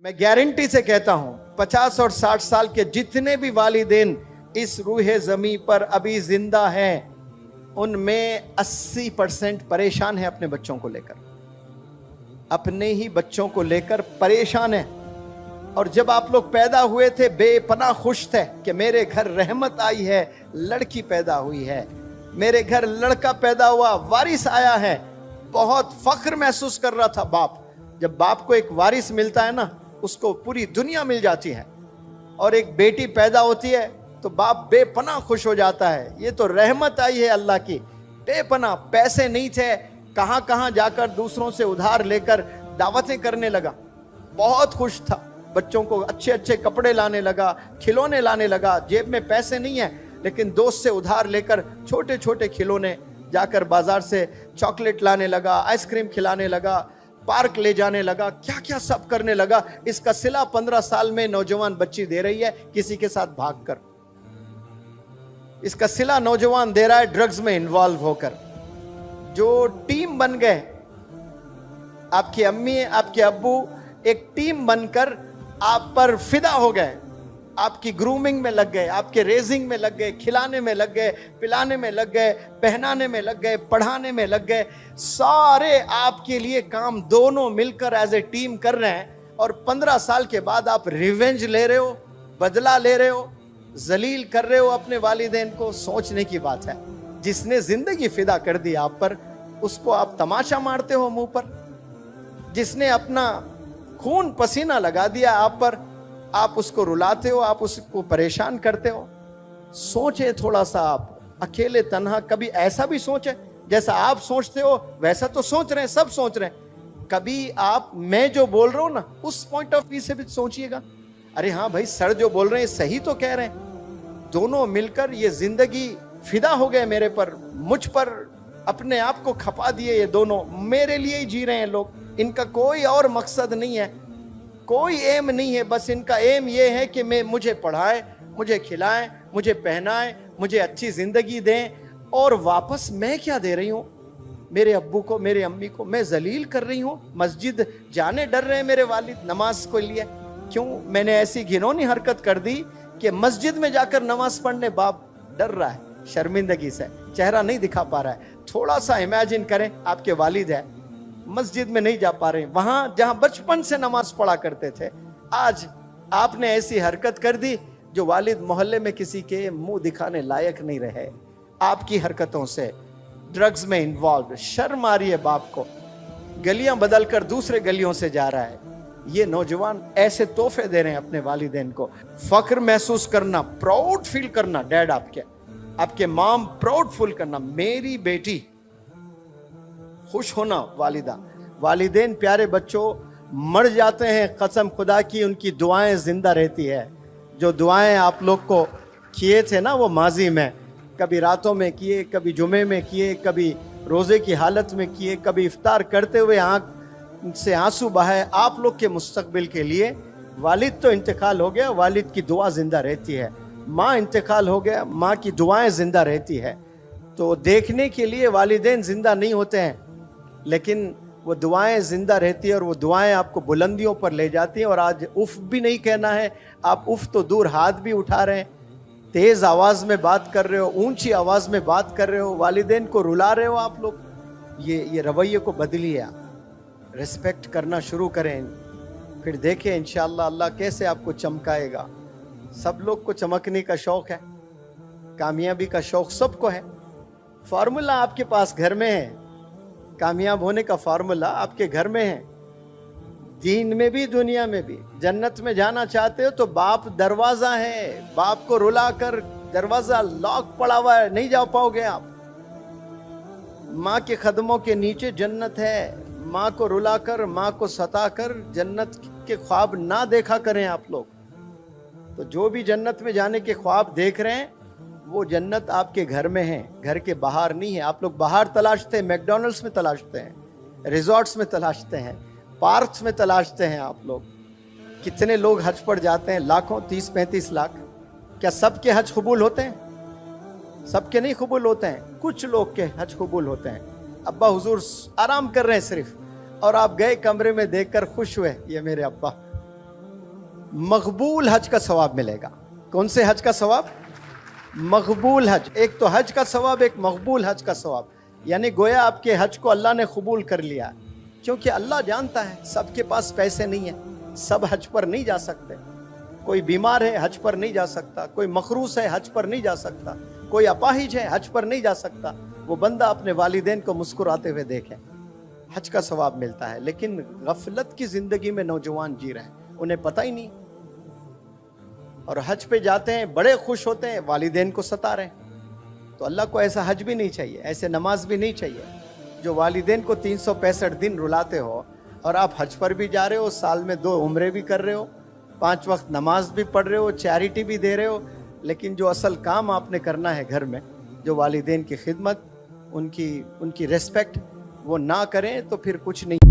मैं गारंटी से कहता हूं 50 और 60 साल के जितने भी वालिदैन इस रूहे ज़मीं पर अभी जिंदा हैं, उनमें 80% परेशान है अपने बच्चों को लेकर, अपने ही बच्चों को लेकर परेशान है। और जब आप लोग पैदा हुए थे बेपनाह खुश थे कि मेरे घर रहमत आई है, लड़की पैदा हुई है, मेरे घर लड़का पैदा हुआ, वारिस आया है। बहुत फख्र महसूस कर रहा था बाप। जब बाप को एक वारिस मिलता है ना, उसको पूरी दुनिया मिल जाती है। और एक बेटी पैदा होती है तो बाप बेपनाह खुश हो जाता है, ये तो रहमत आई है अल्लाह की। बेपनाह पैसे नहीं थे, कहां कहां जाकर दूसरों से उधार लेकर दावतें करने लगा। बहुत खुश था, बच्चों को अच्छे अच्छे कपड़े लाने लगा, खिलौने लाने लगा। जेब में पैसे नहीं है, लेकिन दोस्त से उधार लेकर छोटे छोटे खिलौने, जाकर बाजार से चॉकलेट लाने लगा, आइसक्रीम खिलाने लगा, पार्क ले जाने लगा, क्या क्या सब करने लगा। इसका सिला 15 साल में नौजवान बच्ची दे रही है किसी के साथ भागकर। इसका सिला नौजवान दे रहा है ड्रग्स में इन्वॉल्व होकर। जो टीम बन गए, आपकी अम्मी आपके अब्बू एक टीम बनकर आप पर फिदा हो गए, आपकी ग्रूमिंग में लग गए, आपके रेजिंग में लग गए, खिलाने में लग गए, पिलाने में लग गए, पहनाने में लग गए, पढ़ाने में लग गए। सारे आपके लिए काम दोनों मिलकर एज ए टीम कर रहे हैं। और 15 साल के बाद आप रिवेंज ले रहे हो, बदला ले रहे हो, जलील कर रहे हो अपने वालिदैन को। सोचने की बात है, जिसने जिंदगी फिदा कर दी आप पर, उसको आप तमाशा मारते हो मुंह पर। जिसने अपना खून पसीना लगा दिया आप पर, आप उसको रुलाते हो, आप उसको परेशान करते हो। सोचे थोड़ा सा आप, अकेले तन्हा कभी ऐसा भी सोचे, जैसा आप सोचते हो वैसा तो सोच रहे हैं, सब सोच रहे हैं। कभी आप मैं जो बोल रहा हूं ना, उस पॉइंट ऑफ व्यू से भी सोचिएगा। अरे हाँ भाई, सर जो बोल रहे हैं सही तो कह रहे हैं। दोनों मिलकर ये जिंदगी फिदा हो गए मेरे पर, मुझ पर अपने आप को खपा दिए। ये दोनों मेरे लिए ही जी रहे हैं लोग। इनका कोई और मकसद नहीं है, कोई एम नहीं है। बस इनका एम ये है कि मुझे पढ़ाएं, मुझे खिलाएं, मुझे पहनाएं, मुझे अच्छी जिंदगी दें। और वापस मैं क्या दे रही हूं मेरे अब्बू को, मेरे अम्मी को? मैं जलील कर रही हूं। मस्जिद जाने डर रहे हैं मेरे वालिद नमाज को लिए। क्यों? मैंने ऐसी घिनौनी हरकत कर दी कि मस्जिद में जाकर नमाज पढ़ने बाप डर रहा है, शर्मिंदगी से चेहरा नहीं दिखा पा रहा है। थोड़ा सा इमेजिन करें, आपके वालिद है, मस्जिद में नहीं जा पा रहे, वहां जहां बचपन से नमाज पढ़ा करते थे। आज आपने ऐसी हरकत कर दी जो वालिद मोहल्ले में किसी के मुंह दिखाने लायक नहीं रहे। आपकी हरकतों से ड्रग्स में इन्वॉल्व, शर्म आ रही है बाप को। गलियां बदलकर दूसरे गलियों से जा रहा है। ये नौजवान ऐसे तोहफे दे रहे हैं अपने वालिदैन को। फख्र महसूस करना, प्राउड फील करना, डैड आपके मॉम प्राउड फील करना, मेरी बेटी खुश होना। वालिदैन प्यारे बच्चों मर जाते हैं, कसम खुदा की उनकी दुआएं जिंदा रहती है। जो दुआएं आप लोग को किए थे ना वो माजी में, कभी रातों में किए, कभी जुमे में किए, कभी रोजे की हालत में किए, कभी इफ्तार करते हुए आंख से आंसू बहाए आप लोग के मुस्तकबिल के लिए। वालिद तो इंतकाल हो गया, वालिद की दुआ जिंदा रहती है। माँ इंतकाल हो गया, माँ की दुआएं जिंदा रहती है। तो देखने के लिए वालिदैन जिंदा नहीं होते हैं, लेकिन वो दुआएं जिंदा रहती है और वो दुआएं आपको बुलंदियों पर ले जाती हैं। और आज उफ भी नहीं कहना है, आप उफ तो दूर हाथ भी उठा रहे हैं, तेज आवाज में बात कर रहे हो, ऊंची आवाज में बात कर रहे हो, वालिदैन को रुला रहे हो आप लोग। ये रवैये को बदलिए, आप रिस्पेक्ट करना शुरू करें। फिर देखें इंशाअल्लाह अल्लाह कैसे आपको चमकाएगा। सब लोग को चमकने का शौक है, कामयाबी का शौक सबको है। फार्मूला आपके पास घर में है, कामयाब होने का फार्मूला आपके घर में है। दीन में भी दुनिया में भी। जन्नत में जाना चाहते हो तो बाप दरवाजा है, बाप को रुला कर दरवाजा लॉक पड़ा हुआ है, नहीं जा पाओगे आप। माँ के कदमों के नीचे जन्नत है। माँ को रुलाकर, माँ को सताकर जन्नत के ख्वाब ना देखा करें आप लोग। तो जो भी जन्नत में जाने के ख्वाब देख रहे हैं, वो जन्नत आपके घर में है, घर के बाहर नहीं है। आप लोग बाहर तलाशते हैं, मैकडॉनल्ड्स में तलाशते हैं, रिजॉर्ट्स में तलाशते हैं, पार्क्स में तलाशते हैं आप लोग। कितने लोग हज पर जाते हैं? लाखों, 30-35 लाख। क्या सबके हज कबूल होते हैं? सबके नहीं कबूल होते हैं, कुछ लोग के हज कबूल होते हैं। अब्बा हुजूर आराम कर रहे हैं सिर्फ, और आप गए कमरे में देखकर खुश हुए, ये मेरे अब्बा मकबूल हज का सवाब मिलेगा। कौन से हज का सवाब? मकबूल हज। एक तो हज का सवाब, एक मकबूल हज का सवाब। यानी गोया आपके हज को अल्लाह ने कबूल कर लिया, क्योंकि अल्लाह जानता है सबके पास पैसे नहीं है, सब हज पर नहीं जा सकते। कोई बीमार है हज पर नहीं जा सकता, कोई मखरूस है हज पर नहीं जा सकता, कोई अपाहिज है हज पर नहीं जा सकता। वो बंदा अपने वालिदैन को मुस्कुराते हुए देखे, हज का सवाब मिलता है। लेकिन गफलत की जिंदगी में नौजवान जी रहे हैं, उन्हें पता ही नहीं, और हज पे जाते हैं, बड़े खुश होते हैं, वालिदैन को सता रहे हैं। तो अल्लाह को ऐसा हज भी नहीं चाहिए, ऐसे नमाज भी नहीं चाहिए जो वालिदैन को 365 दिन रुलाते हो, और आप हज पर भी जा रहे हो, साल में 2 उम्रे भी कर रहे हो, 5 वक्त नमाज भी पढ़ रहे हो, चैरिटी भी दे रहे हो, लेकिन जो असल काम आपने करना है घर में, जो वालिदैन की खिदमत, उनकी रिस्पेक्ट, वो ना करें तो फिर कुछ नहीं।